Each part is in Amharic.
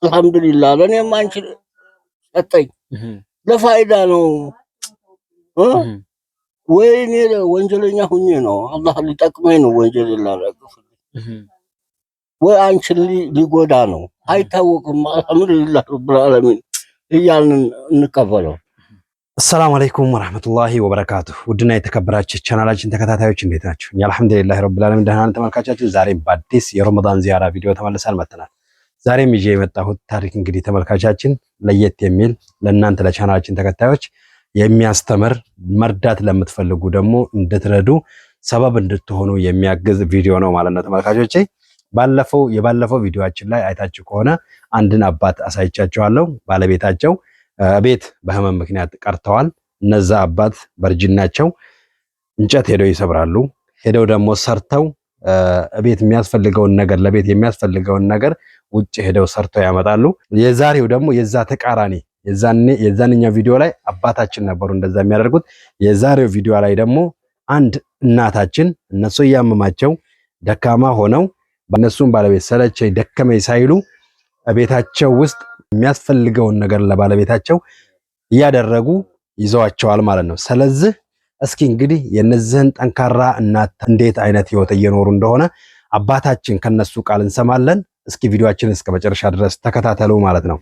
አልহামዱሊላህ ለኔም አንቺ ሰጠኝ ለፋይዳ ነው ወይኔ ወንጀለኛ ሁኜ ነው አላህ ሊጠቅመኝ ነው ወንጀል ላላቀፍ ወይ አንቺ ሊጎዳ ነው አይታወቅም አልহামዱሊላህ ረብል ዓለሚን እያልን እንቀበለው السلام عليكم ورحمة الله وبركاته ودنا يتكبراتش ቻናላችን ተከታታዮች እንዴት ናችሁ እኛ አልহামዱሊላህ ረብል ዓለሚን ደህና ነን ተመልካቾቻችን ዛሬም በአዲስ የረመዳን ዚያራ ቪዲዮ ተመልሰን መጥተናል ዛሬም ይዤ የመጣሁት ታሪክ እንግዲህ ተመልካቾቻችን ለየት የሚል ለእናንተ ለቻናላችን ተከታዮች የሚያስተምር መርዳት ለምትፈልጉ ደግሞ እንድትረዱ ሰበብ እንድትሆኑ የሚያግዝ ቪዲዮ ነው ማለት ነው ተመልካቾቼ የባለፈው ቪዲዮአችን ላይ አይታችሁ ከሆነ አንድን አባት አሳይቻችኋለሁ ባለቤታቸው ቤት በህመም ምክንያት ቀርተዋል እነዛ አባት በርጅናቸው እንጨት ሄደው ይሰብራሉ ሄደው ደግሞ ሰርተው ቤት የሚያስፈልገውን ነገር ለቤት የሚያስፈልገውን ነገር ውጭ ሄደው ሰርተው ያመጣሉ የዛሬው ደግሞ የዛ ተቃራኒ የዛንኛው ቪዲዮ ላይ አባታችን ነበሩ እንደዛ የሚያደርጉት የዛሬው ቪዲዮ ላይ ደግሞ አንድ እናታችን እነሱ ያመማቸው ደካማ ሆነው በእነሱም ባለቤት ሰለቸኝ ደከመኝ ሳይሉ ቤታቸው ውስጥ የሚያስፈልገውን ነገር ለባለቤታቸው ያደረጉ ይዘዋቸዋል ማለት ነው ስለዚህ እስኪ እንግዲህ የነዚህን ጠንካራ እናት እንዴት አይነት ህይወት እየኖሩ እንደሆነ አባታችን ከነሱ ቃል እንሰማለን እስኪ ቪዲዮአችንን እስከ መጨረሻ ድረስ ተከታተሉ ማለት ነው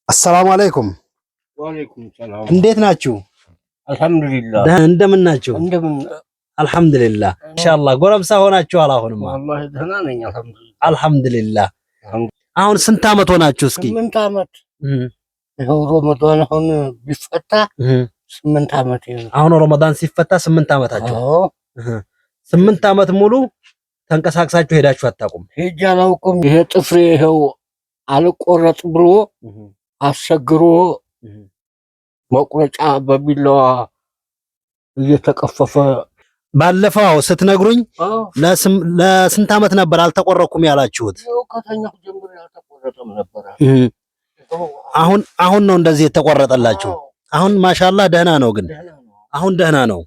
አሰላሙ አለይኩም ወአለይኩም ሰላም እንዴት ናችሁ አልহামዱሊላህ እንደምን ናችሁ እንደምን አልহামዱሊላህ ኢንሻአላህ ጎረምሳ ሆናችኋል አሁንማ والله ደህና ነኝ አልহামዱሊላህ አሁን ስንት አመት ሆናችሁ እስኪ 8 አመት ይሄው ረመዳን አሁን ቢፈታ 8 አመት ይሄው አሁን ረመዳን ሲፈታ 8 አመታችሁ 8 አመት ሙሉ ተንቀሳቅሳችሁ ሄዳችሁ አታውቁም ሄጃ አላውቅም ይሄ ጥፍሬ ይሄው አልቆረጥ ብሎ አስቸግሮ መቁረጫ በቢላዋ እየተቀፈፈ ባለፈው ስትነግሩኝ ለስንት አመት ነበር አልተቆረኩም ያላችሁት ከተኛሁ ጀምሮ ያልተቆረጠም ነበር አሁን ነው እንደዚህ የተቆረጠላችሁ አሁን ማሻአላህ ደህና ነው ግን አሁን ደህና ነው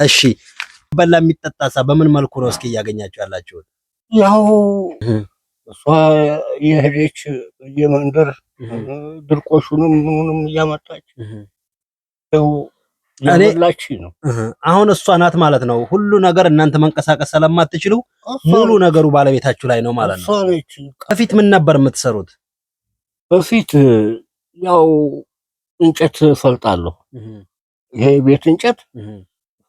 እሺ በላ የሚጠጣሳ በምን መልኩ ነው እስኪ ያገኛችሁ ያላችሁት ያው እሷ የሄደች የመንደር ድርቆሹንም ምንም ያመጣች ያው ያመላች ነው አሁን እሷ ናት ማለት ነው ሁሉ ነገር እናንተ መንቀሳቀስ ስለማትችሉ ሙሉ ነገሩ ባለቤታችሁ ላይ ነው ማለት ነው በፊት ምን ነበር የምትሰሩት በፊት ያው እንጨት ፈልጣለሁ ይሄ ቤት እንጨት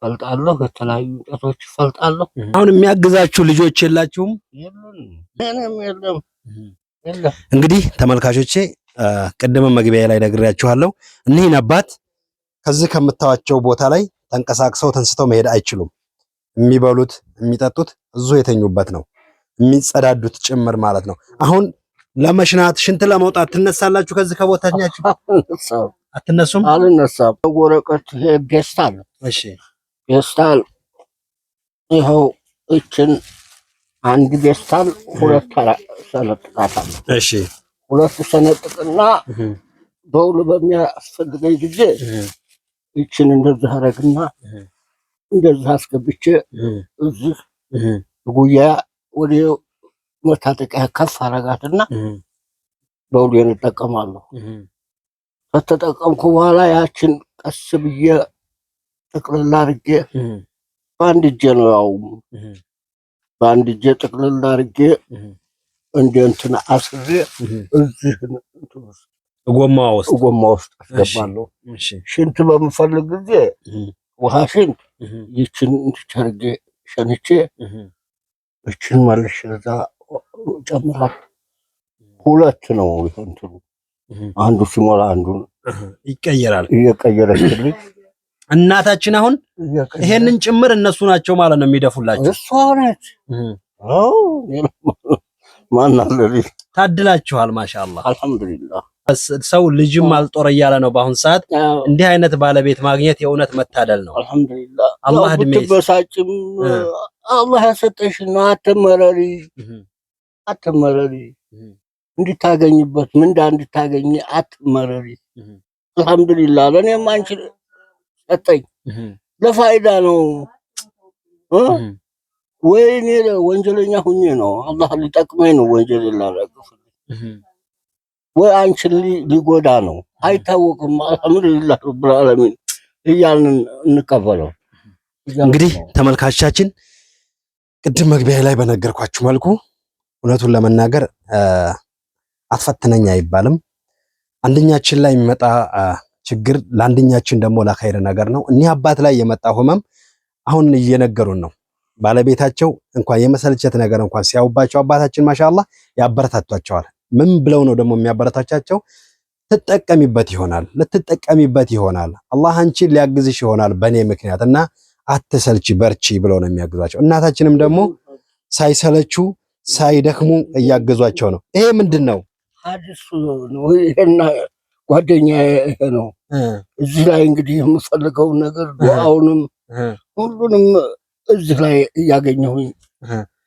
ፈልጣለሁ ከተለያዩ እንጨቶች ፈልጣለሁ አሁን የሚያግዛችሁ ልጆች የላችሁም የለም እንግዲህ ተመልካቾቼ ቀደም መግቢያ ላይ ነግሬያችኋለሁ እነዚህን አባት ከዚህ ከምታዋቸው ቦታ ላይ ተንቀሳቅሰው ተንስተው መሄድ አይችሉም የሚበሉት የሚጠጡት እዚሁ የተኙበት ነው የሚጸዳዱት ጭምር ማለት ነው አሁን ለመሽናት ሽንት ለመውጣት ትነሳላችሁ ከዚህ ከቦታኛችሁ አትነሱም አልነሳም ወረቀት ጌስታል እሺ ጌስታል ይሄው እችን አንድ ጌስታል ሁለት ሰነጥቃታል እሺ ሁለት ሰነጥቅና በውል በሚያስፈልገኝ ጊዜ እችን እንደዛ አረግና እንደዛ አስገብቼ እዚህ ጉያ ወደ መታጠቂያ ከፍ አረጋትና በውል እንጠቀማለሁ ከተጠቀምኩ በኋላ ያችን ቀስ ብዬ ጥቅልል አድርጌ በአንድ እጄ ነው ያው በአንድ እጄ ጥቅልል አድርጌ እንደ እንትን አስሬ እዚህ ጎማ ውስጥ አስገባለሁ ሽንት በምፈልግ ጊዜ ውሃ ሽንት ይችን እንድቻርጌ ሸንቼ እችን መልሼ እዛ ጨምራለሁ ሁለት ነው እንትኑ አንዱ ሲሞላ አንዱን ይቀየራል እየቀየረችልኝ እናታችን አሁን ይሄንን ጭምር እነሱ ናቸው ማለት ነው የሚደፉላችሁ እሷ ነች አዎ ማን አለሊ ታድላችኋል ማሻአላህ አልহামዱሊላህ ሰው ልጅም አልጦር እያለ ነው በአሁን ሰዓት እንዲህ አይነት ባለቤት ማግኘት የእውነት መታደል ነው አልহামዱሊላህ አላህ እድሜ በሳጭም አላህ ያሰጠሽ ነው አትመረሪ እንድታገኝበት ምንዳ እንድታገኝ አትመረሪ አልহামዱሊላህ ለኔም አንቺ ሰጠኝ ለፋይዳ ነው ወይኔ ወንጀለኛ ሁኜ ነው አላህ ሊጠቅመኝ ነው ወንጀል ላደረግኩት ወይ አንቺን ሊጎዳ ነው አይታወቅም። አልሐምዱሊላህ ረብል ዓለሚን እያልን እንቀበለው። እንግዲህ ተመልካቾቻችን ቅድም መግቢያ ላይ በነገርኳችሁ መልኩ እውነቱን ለመናገር አትፈትነኝ አይባልም። አንደኛችን ላይ የሚመጣ ችግር ለአንደኛችን ደግሞ ለኸይር ነገር ነው። እኒህ አባት ላይ የመጣ ህመም አሁን እየነገሩን ነው። ባለቤታቸው እንኳን የመሰልቸት ነገር እንኳን ሲያውባቸው አባታችን ማሻአላህ ያበረታቷቸዋል። ምን ብለው ነው ደግሞ የሚያበረታቻቸው? ትጠቀሚበት ይሆናል፣ ልትጠቀሚበት ይሆናል፣ አላህ አንቺን ሊያግዝሽ ይሆናል በእኔ ምክንያት እና አትሰልቺ በርቺ ብለው ነው የሚያግዟቸው። እናታችንም ደግሞ ሳይሰለቹ ሳይደክሙ እያገዟቸው ነው። ይሄ ምንድን ነው? ሐዲስ ነው ይሄና ጓደኛዬ ይሄ ነው። እዚህ ላይ እንግዲህ የምፈልገው ነገር ዱዓውንም ሁሉንም እዚህ ላይ እያገኘሁኝ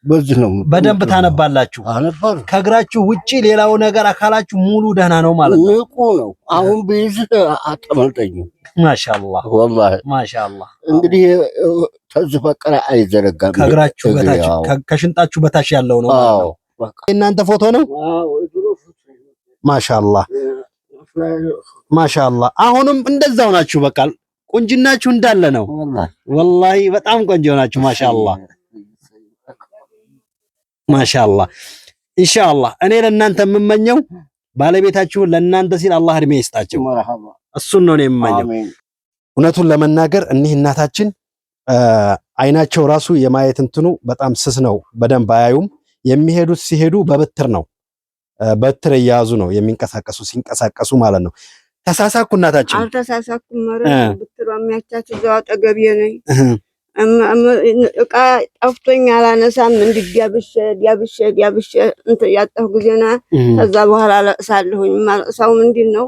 በዚህ ነው። በደንብ ታነባላችሁ። ከእግራችሁ ውጪ ሌላው ነገር አካላችሁ ሙሉ ደህና ነው ማለት ነው። ንቁ ነው። አሁን ቢይዝህ አትመልጠኝም። ማሻአላህ ወላሂ ማሻአላህ። እንግዲህ ተዚህ በቀር አይዘረጋም። ከእግራችሁ በታች ከሽንጣችሁ በታች ያለው ነው ማለት ነው። እናንተ ፎቶ ነው። ማሻአላህ ማሻአላህ። አሁንም እንደዛው ናችሁ። በቃ ቁንጅናችሁ እንዳለ ነው። ወላሂ በጣም ቆንጆ ናችሁ። ማሻአላህ ማሻአላህ። ኢንሻአላህ እኔ ለእናንተ የምመኘው ባለቤታችሁን ለእናንተ ሲል አላህ እድሜ ይስጣቸው። እሱን ነው የምመኘው። እውነቱን ለመናገር እኒህ እናታችን አይናቸው ራሱ የማየት እንትኑ በጣም ስስ ነው። በደንብ አያዩም። የሚሄዱት ሲሄዱ በበትር ነው። በትር እያያዙ ነው የሚንቀሳቀሱ ሲንቀሳቀሱ ማለት ነው። ተሳሳኩ እናታችን? አልተሳሳኩም። ማለት ብትሯ የሚያቻችሁ እዛው አጠገቤ ነኝ። እቃ ጠፍቶኝ አላነሳም። ዲያብሼ እንትን ያጣሁ ጊዜና ከዛ በኋላ ለቅሳለሁኝ። ማለቅሳው ምንድን ነው?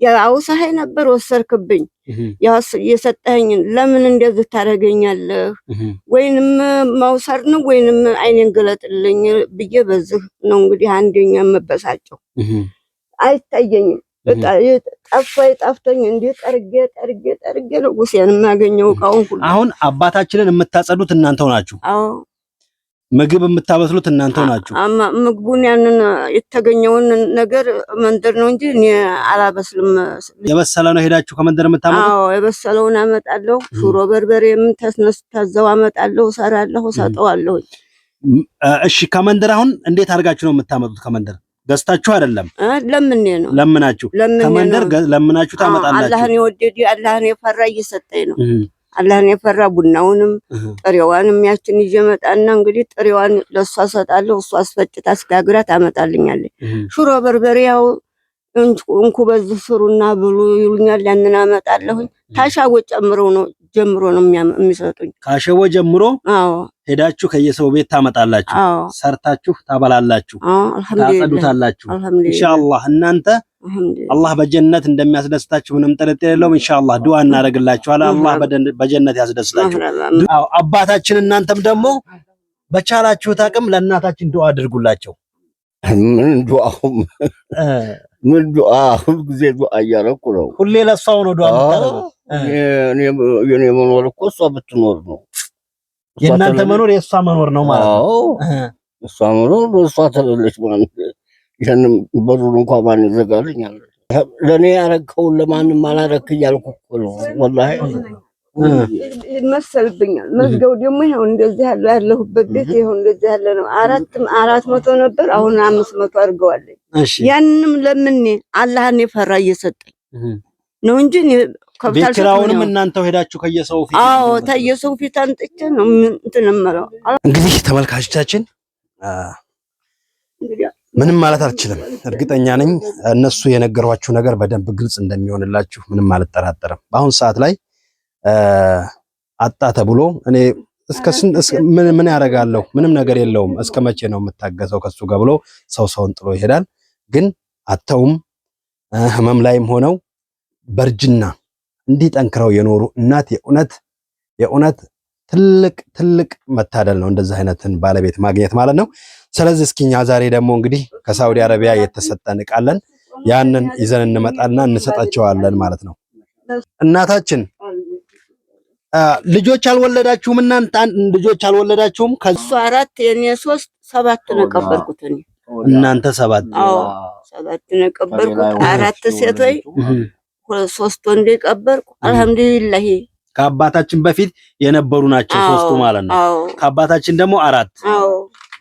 ያው ሳይ ነበር ወሰርክብኝ። ያው የሰጠኸኝ ለምን እንደዚህ ታደርገኛለህ? ወይንም መውሰድ ነው ወይንም አይኔን ገለጥልኝ ብዬ በዚህ ነው እንግዲህ አንደኛ መበሳጨው። አይታየኝም። ጠፍቶኝ እንዴት ጠርጌ ነው ጉሴን የማገኘው እቃውን ሁሉ። አሁን አባታችንን የምታጸዱት እናንተው ናችሁ? አዎ። ምግብ የምታበስሉት እናንተው ናችሁ? ምግቡን ያንን የተገኘውን ነገር መንደር ነው እንጂ እኔ አላበስልም። የበሰለ ነው ሄዳችሁ ከመንደር የምታመጡት? አዎ፣ የበሰለውን አመጣለሁ። ሹሮ በርበሬም ታዘው አመጣለሁ፣ እሰራለሁ፣ እሰጠዋለሁ። እሺ፣ ከመንደር አሁን እንዴት አድርጋችሁ ነው የምታመጡት? ከመንደር ገዝታችሁ አይደለም? ለምኔ ነው። ለምናችሁ ከመንደር ለምናችሁ ታመጣላችሁ? አላህን የወደደ አላህን የፈራ እየሰጠኝ ነው። አላህን የፈራ ቡናውንም ጥሬዋንም ያችን ይዤ መጣና እንግዲህ ጥሬዋን ለሷ ሰጣለሁ። እሷ አስፈጭታ አስጋግራ ታመጣልኛለች። ሽሮ በርበሬ ያው እንኩ በዚህ ስሩና ብሉ ይሉኛል። ያንን አመጣለሁኝ። ታሻወ ጀምሮ ነው የሚሰጡኝ። ካሸወ ጀምሮ? አዎ። ሄዳችሁ ከየሰው ቤት ታመጣላችሁ፣ ሰርታችሁ ታበላላችሁ፣ ታጸዱታላችሁ። ኢንሻአላህ እናንተ አላህ በጀነት እንደሚያስደስታችሁ ምንም ጥርጥር የለውም። ኢንሻአላህ ዱአ እናደርግላችኋለን። አላህ በጀነት ያስደስታችሁ። አዎ አባታችን፣ እናንተም ደግሞ በቻላችሁት አቅም ለእናታችን ዱአ አድርጉላቸው። ምን ዱአ ሁሉ ጊዜ ዱአ እያደረኩ ነው። ሁሌ ለሷው ነው ዱአ የምታደርገው? የኔ መኖር እኮ እሷ ብትኖር ነው። የእናንተ መኖር የእሷ መኖር ነው ማለት ነው። እሷ መኖር እሷ ተለለች ማለት ይሄንን በሩን እንኳን ማን ይዘጋልኛል? ለኔ ያረከውን ለማንም አላረክ እያልኩ እኮ ነው ወላሂ። ይመሰልብኛል። መዝገው ደግሞ ይሄው እንደዚህ ያለሁበት ቤት ይሄው እንደዚህ ያለ ነው። 400 ነበር፣ አሁን 500 አድርገዋለኝ። ያንንም ለምኔ አላህን የፈራ እየሰጠኝ ነው እንጂ ቤት ኪራዩንም እናንተው ሄዳችሁ ከየሰው ፊት? አዎ ከየሰው ፊት አንጥቼ ነው እንትን እምለው። እንግዲህ ተመልካቾቻችን ምንም ማለት አልችልም። እርግጠኛ ነኝ እነሱ የነገሯችሁ ነገር በደንብ ግልጽ እንደሚሆንላችሁ ምንም አልጠራጠርም። በአሁን ሰዓት ላይ አጣ ተብሎ እኔ ምን ያደርጋለሁ? ምንም ነገር የለውም። እስከ መቼ ነው የምታገሰው ከሱ ጋር ብሎ ሰውን ጥሎ ይሄዳል። ግን አተውም ህመም ላይም ሆነው በርጅና እንዲህ ጠንክረው የኖሩ እናት የእውነት ትልቅ መታደል ነው እንደዚህ አይነትን ባለቤት ማግኘት ማለት ነው። ስለዚህ እስኪኛ ዛሬ ደግሞ እንግዲህ ከሳውዲ አረቢያ የተሰጠን እቃለን ያንን ይዘን እንመጣና እንሰጣቸዋለን ማለት ነው። እናታችን ልጆች አልወለዳችሁም? እናንተ ልጆች አልወለዳችሁም? ከሱ 4 የኔ 3 7 ነው ቀበርኩት እኔ። እናንተ 7? አዎ 7 ነው ቀበርኩት። 4 ሴቶች 3 ወንድ ቀበርኩ። አልহামዱሊላህ ከአባታችን በፊት የነበሩ ናቸው 3ቱ ማለት ነው። ከአባታችን ደግሞ 4። አዎ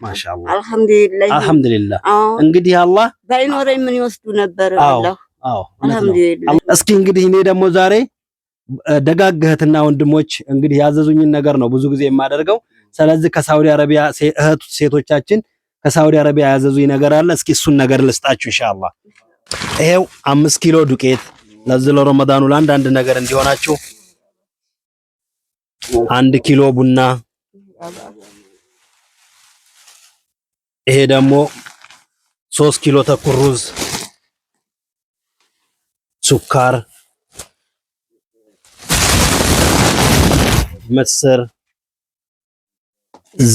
ማሻአላህ አልহামዱሊላህ። እንግዲህ አላህ ባይኖረኝ ምን ይወስዱ ነበር አላህ። አዎ አልহামዱሊላህ። እስኪ እንግዲህ እኔ ደግሞ ዛሬ ደጋግ እህትና ወንድሞች እንግዲህ ያዘዙኝን ነገር ነው ብዙ ጊዜ የማደርገው። ስለዚህ ከሳውዲ አረቢያ ሴቶቻችን ከሳውዲ አረቢያ ያዘዙኝ ነገር አለ። እስኪ እሱን ነገር ልስጣችሁ ኢንሻአላህ። ይሄው 5 ኪሎ ዱቄት ለዚህ ለረመዳኑ ለአንዳንድ ነገር እንዲሆናችሁ፣ 1 ኪሎ ቡና፣ ይሄ ደግሞ 3 ኪሎ ተኩል ሩዝ፣ ሱካር፣ ምስር፣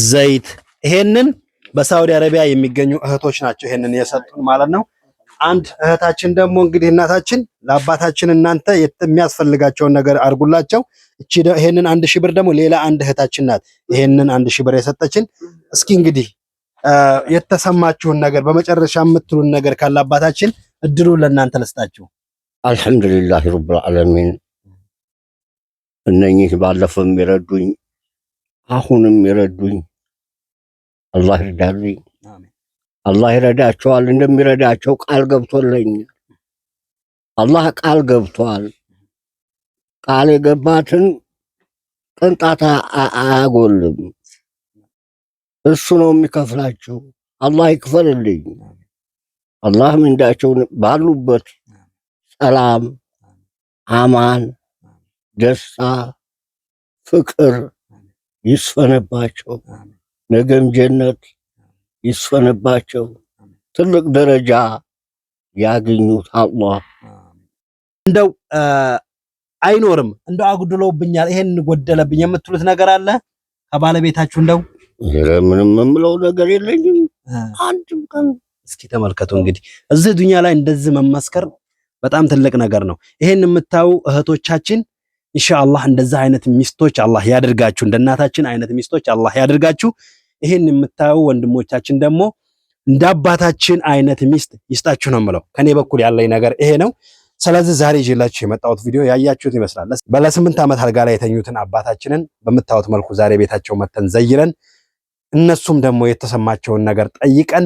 ዘይት። ይሄንን በሳውዲ አረቢያ የሚገኙ እህቶች ናቸው ይሄንን የሰጡን ማለት ነው። አንድ እህታችን ደግሞ እንግዲህ እናታችን ለአባታችን እናንተ የሚያስፈልጋቸውን ነገር አድርጉላቸው። እቺ ይሄንን 1000 ብር ደግሞ ሌላ አንድ እህታችን ናት ይሄንን 1000 ብር የሰጠችን። እስኪ እንግዲህ የተሰማችሁን ነገር በመጨረሻ የምትሉን ነገር ካለ አባታችን እድሉ ለእናንተ ልስጣችሁ። አልহামዱሊላህ ረብል ዓለሚን እነኚህ ባለፈው የሚረዱኝ አሁንም ይረዱኝ አላህ ይርዳልኝ። አላህ ይረዳቸዋል። እንደሚረዳቸው ቃል ገብቶልኝ አላህ ቃል ገብቷል። ቃል የገባትን ቅንጣት አያጎልም። እሱ ነው የሚከፍላቸው። አላህ ይክፈልልኝ። አላህ ምንዳቸውን ባሉበት ሰላም፣ አማን፣ ደስታ፣ ፍቅር ይስፈነባቸው። ነገም ጀነት ይስፈነባቸው። ትልቅ ደረጃ ያገኙት አላህ። እንደው አይኖርም እንደው አጉድሎብኛል ይሄን ጎደለብኝ የምትሉት ነገር አለ ከባለቤታችሁ? እንደው ምንም የምለው ነገር የለኝም አንድም ቀን። እስኪ ተመልከቱ እንግዲህ እዚህ ዱንያ ላይ እንደዚህ መመስከር በጣም ትልቅ ነገር ነው። ይሄን የምታዩ እህቶቻችን ኢንሻአላህ እንደዚህ አይነት ሚስቶች አላህ ያድርጋችሁ። እንደናታችን አይነት ሚስቶች አላህ ያድርጋችሁ። ይሄን የምታዩ ወንድሞቻችን ደግሞ እንደ አባታችን አይነት ሚስት ይስጣችሁ ነው የምለው። ከኔ በኩል ያለኝ ነገር ይሄ ነው። ስለዚህ ዛሬ ይዤላችሁ የመጣሁት ቪዲዮ ያያችሁት ይመስላል። በለ8 ዓመት አልጋ ላይ የተኙትን አባታችንን በምታዩት መልኩ ዛሬ ቤታቸው መተን ዘይረን እነሱም ደግሞ የተሰማቸውን ነገር ጠይቀን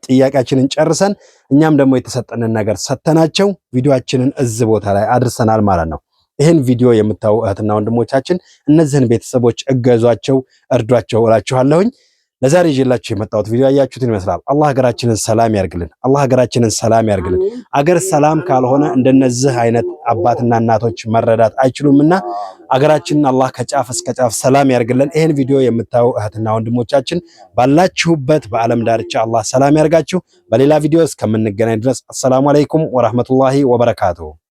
ጥያቄያችንን ጨርሰን እኛም ደግሞ የተሰጠንን ነገር ሰተናቸው ቪዲዮአችንን እዚህ ቦታ ላይ አድርሰናል ማለት ነው። ይህን ቪዲዮ የምታዩ እህትና ወንድሞቻችን እነዚህን ቤተሰቦች እገዟቸው፣ እርዷቸው እላችኋለሁኝ። ለዛሬ ይዤላችሁ የመጣሁት ቪዲዮ ያያችሁትን ይመስላል። አላህ ሀገራችንን ሰላም ያርግልን። አላህ ሀገራችንን ሰላም ያርግልን። አገር ሰላም ካልሆነ እንደነዚህ አይነት አባትና እናቶች መረዳት አይችሉምና አገራችንን አላህ ከጫፍ እስከ ጫፍ ሰላም ያርግልን። ይሄን ቪዲዮ የምታዩ እህትና ወንድሞቻችን ባላችሁበት በዓለም ዳርቻ አላህ ሰላም ያርጋችሁ። በሌላ ቪዲዮ እስከምንገናኝ ድረስ አሰላሙ አለይኩም ወራህመቱላሂ ወበረካቱሁ።